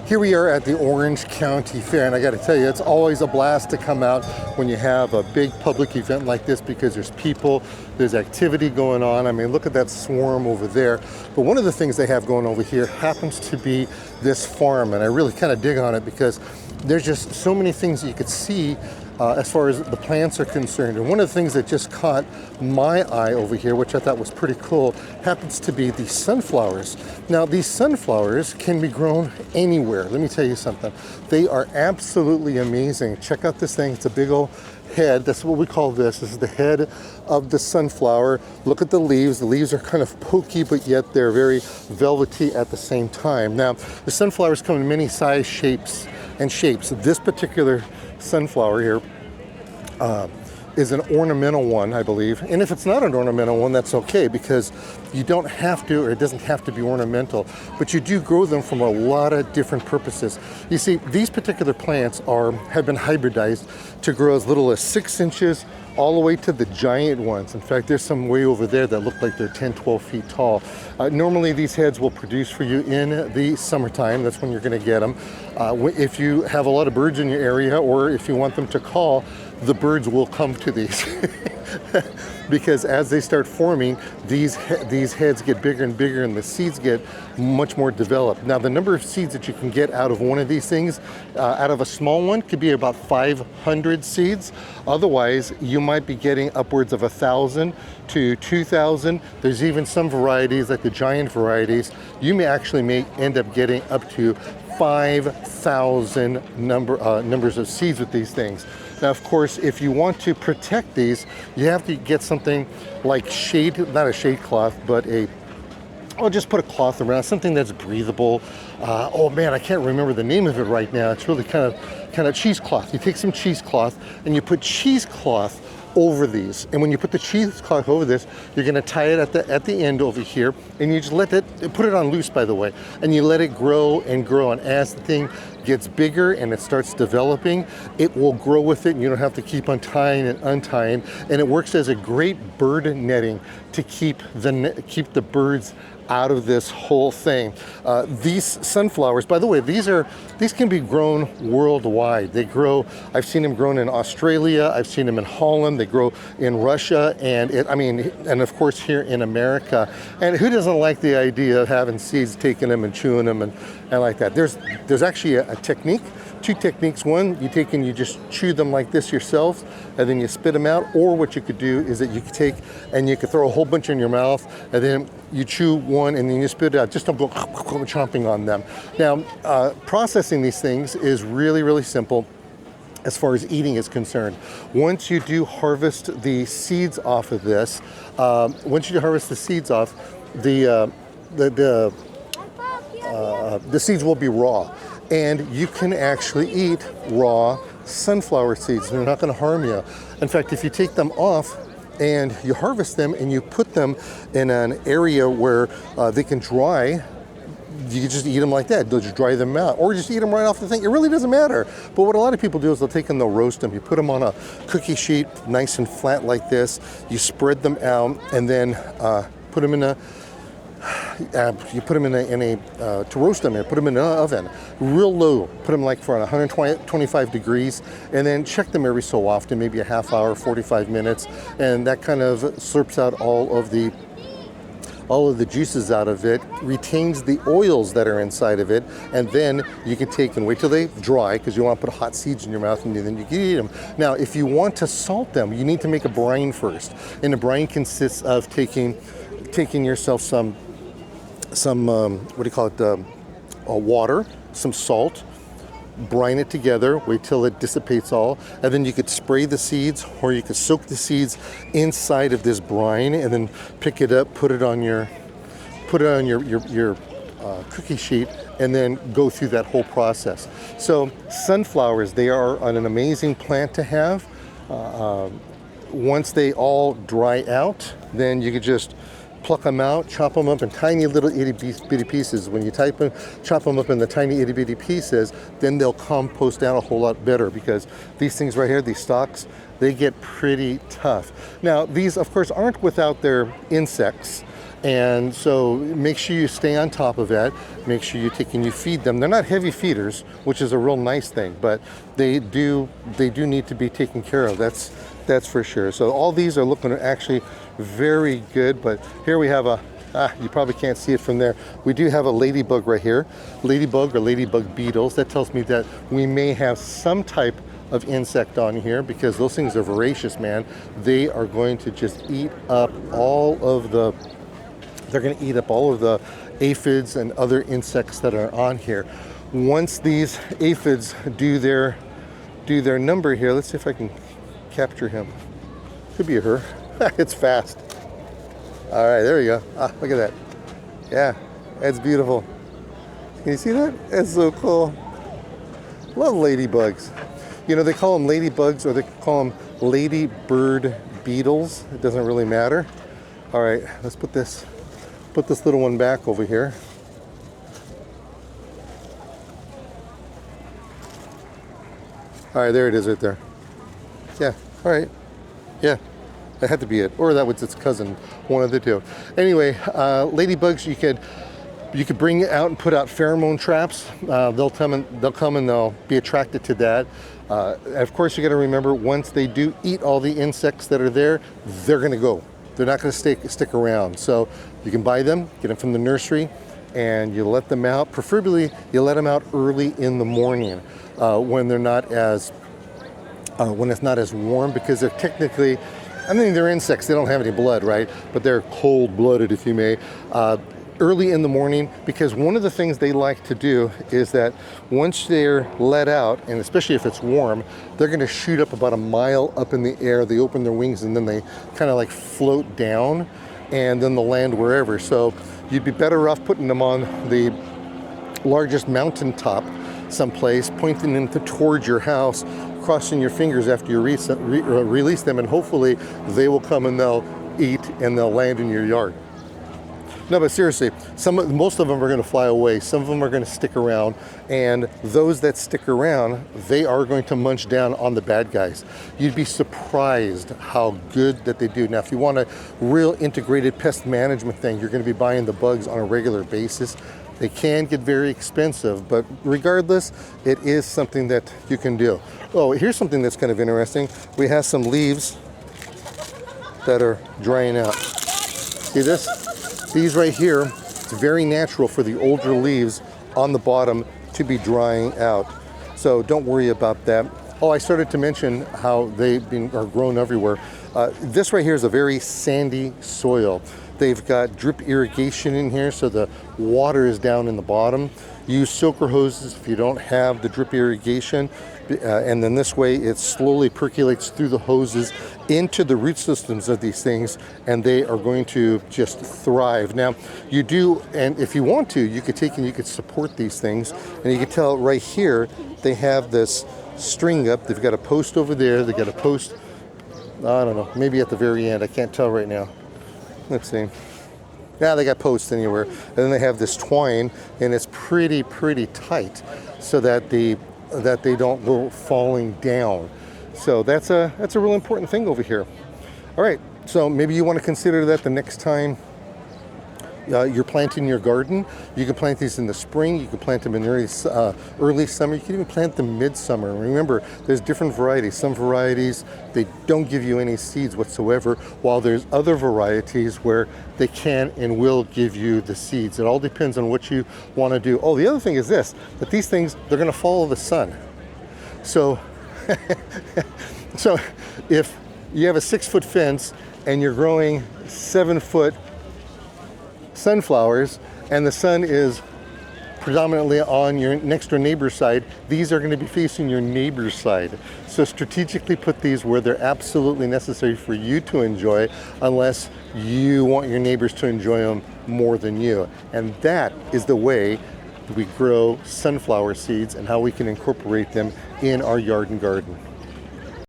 Here we are at the Orange County Fair, and I got to tell you, it's always a blast to come out when you have a big public event like this because there's people, there's activity going on. I mean, look at that swarm over there. But one of the things they have going over here happens to be this farm, and I really kind of dig on it because there's just so many things that you could see as far as the plants are concerned. And one of the things that just caught my eye over here, which I thought was pretty cool, happens to be the sunflowers. Now, these sunflowers can be grown anywhere. Let me tell you something. They are absolutely amazing. Check out this thing. It's a big old head. That's what we call this. This is the head of the sunflower. Look at the leaves. The leaves are kind of pokey, but yet they're very velvety at the same time. Now, the sunflowers come in many size, shapes, and shapes. This particular sunflower here is an ornamental one, I believe. And if it's not an ornamental one, that's okay, because you don't have to, or it doesn't have to be ornamental, but you do grow them from a lot of different purposes. You see, these particular plants have been hybridized to grow as little as 6 inches all the way to the giant ones. In fact, there's some way over there that look like they're 10, 12 feet tall. Normally, these heads will produce for you in the summertime. That's when you're going to get them. If you have a lot of birds in your area, or if you want them to call, the birds will come to these. Because as they start forming, these heads get bigger and bigger, and the seeds get much more developed. Now, the number of seeds that you can get out of one of these things, out of a small one, could be about 500 seeds. Otherwise, you might be getting upwards of 1,000 to 2,000. There's even some varieties, like the giant varieties, you may end up getting up to 5,000 numbers of seeds with these things. Now, of course, if you want to protect these, you have to get something like not a shade cloth, but just put a cloth around, something that's breathable. Oh man, I can't remember the name of it right now. It's really kind of cheesecloth. You take some cheesecloth and you put cheesecloth over these, and when you put the cheesecloth over this, you're going to tie it at the end over here, and you just put it on loose, by the way, and you let it grow and grow. And as the thing gets bigger and it starts developing, it will grow with it, and you don't have to keep untying and untying. And it works as a great bird netting to keep the birds out of this whole thing. These sunflowers, by the way, these can be grown worldwide. I've seen them grown in Australia, I've seen them in Holland, they grow in Russia, and of course here in America. And who doesn't like the idea of having seeds, taking them and chewing them and like that? There's actually a technique, 2 techniques. One, you take and you just chew them like this yourself, and then you spit them out. Or what you could do is that you could take and you could throw a whole bunch in your mouth, and then you chew one and then you spit it out. Just don't go chomping on them. Now, processing these things is really, really simple as far as eating is concerned. Once you do harvest the seeds off of this, the seeds will be raw. And you can actually eat raw sunflower seeds. They're not going to harm you. In fact, if you take them off and you harvest them and you put them in an area where they can dry, you can just eat them like that. They'll just dry them out, or just eat them right off the thing. It really doesn't matter. But what a lot of people do is they'll take and they'll roast them. You put them on a cookie sheet, nice and flat like this. You spread them out, and then put them in a to roast them, and put them in an oven, real low. Put them like for 125 degrees, and then check them every so often, maybe a half hour, 45 minutes, and that kind of slurps out all of the juices out of it, retains the oils that are inside of it, and then you can take and wait till they dry, because you want to put hot seeds in your mouth, and then you can eat them. Now, if you want to salt them, you need to make a brine first, and the brine consists of taking yourself some water, some salt, brine it together, wait till it dissipates all, and then you could spray the seeds, or you could soak the seeds inside of this brine, and then pick it up, put it on your cookie sheet, and then go through that whole process. So sunflowers, they are an amazing plant to have. Once they all dry out, then you could just pluck them out, chop them up in tiny little itty-bitty pieces. When you chop them up in the tiny itty-bitty pieces, then they'll compost down a whole lot better, because these things right here, these stalks, they get pretty tough. Now, these, of course, aren't without their insects. And so make sure you stay on top of that. Make sure you take and you feed them. They're not heavy feeders, which is a real nice thing, but they do need to be taken care of. That's for sure. So all these are looking actually very good, but here we have a, you probably can't see it from there. We do have a ladybug right here. Ladybug or ladybug beetles. That tells me that we may have some type of insect on here, because those things are voracious, man. They are going to just eat up all of the, they're going to eat up all of the aphids and other insects that are on here. Once these aphids do their number here, let's see if I can capture him. Could be a her. It's fast. All right, there we go. Ah, look at that. Yeah, that's beautiful. Can you see that? That's so cool. Love ladybugs. You know, they call them ladybugs, or they call them ladybird beetles. It doesn't really matter. All right, let's put this little one back over here. All right, there it is right there. Yeah, all right. Yeah, that had to be it. Or that was its cousin, one of the two. Anyway, ladybugs, you could bring out and put out pheromone traps. They'll come and they'll be attracted to that. Of course, you got to remember, once they do eat all the insects that are there, they're going to go. They're not going to stick around. So you can buy them, get them from the nursery, and you let them out. Preferably, you let them out early in the morning when they're not as when it's not as warm, because they're technically, I mean, they're insects. They don't have any blood, right? But they're cold-blooded, if you may. Early in the morning, because one of the things they like to do is that once they're let out, and especially if it's warm, they're going to shoot up about a mile up in the air. They open their wings and then they kind of like float down, and then they'll land wherever. So you'd be better off putting them on the largest mountaintop someplace, pointing them towards your house, crossing your fingers after you release them, and hopefully they will come and they'll eat and they'll land in your yard. No, but seriously, most of them are going to fly away. Some of them are going to stick around, and those that stick around, they are going to munch down on the bad guys. You'd be surprised how good that they do. Now, if you want a real integrated pest management thing, you're going to be buying the bugs on a regular basis. They can get very expensive, but regardless, it is something that you can do. Oh, here's something that's kind of interesting. We have some leaves that are drying out. See this? These right here, it's very natural for the older leaves on the bottom to be drying out. So don't worry about that. Oh, I started to mention how they are grown everywhere. This right here is a very sandy soil. They've got drip irrigation in here, so the water is down in the bottom. Use soaker hoses if you don't have the drip irrigation, and then this way it slowly percolates through the hoses into the root systems of these things, and they are going to just thrive. Now, you do, and if you want to, you could take and you could support these things, and you can tell right here they have this string up. They've got a post over there. They've got a post, I don't know, maybe at the very end. I can't tell right now. Let's see. Yeah, they got posts anywhere. And then they have this twine, and it's pretty tight, so that they don't go falling down. So that's a real important thing over here. All right, so maybe you want to consider that the next time you're planting your garden. You can plant these in the spring. You can plant them in early summer. You can even plant them midsummer. Remember, there's different varieties. Some varieties, they don't give you any seeds whatsoever, while there's other varieties where they can and will give you the seeds. It all depends on what you want to do. Oh, the other thing is this, that these things, they're going to follow the sun. So, so if you have a 6-foot fence and you're growing 7-foot sunflowers, and the sun is predominantly on your next door neighbor's side, these are going to be facing your neighbor's side. So strategically put these where they're absolutely necessary for you to enjoy, unless you want your neighbors to enjoy them more than you. And that is the way we grow sunflower seeds and how we can incorporate them in our yard and garden.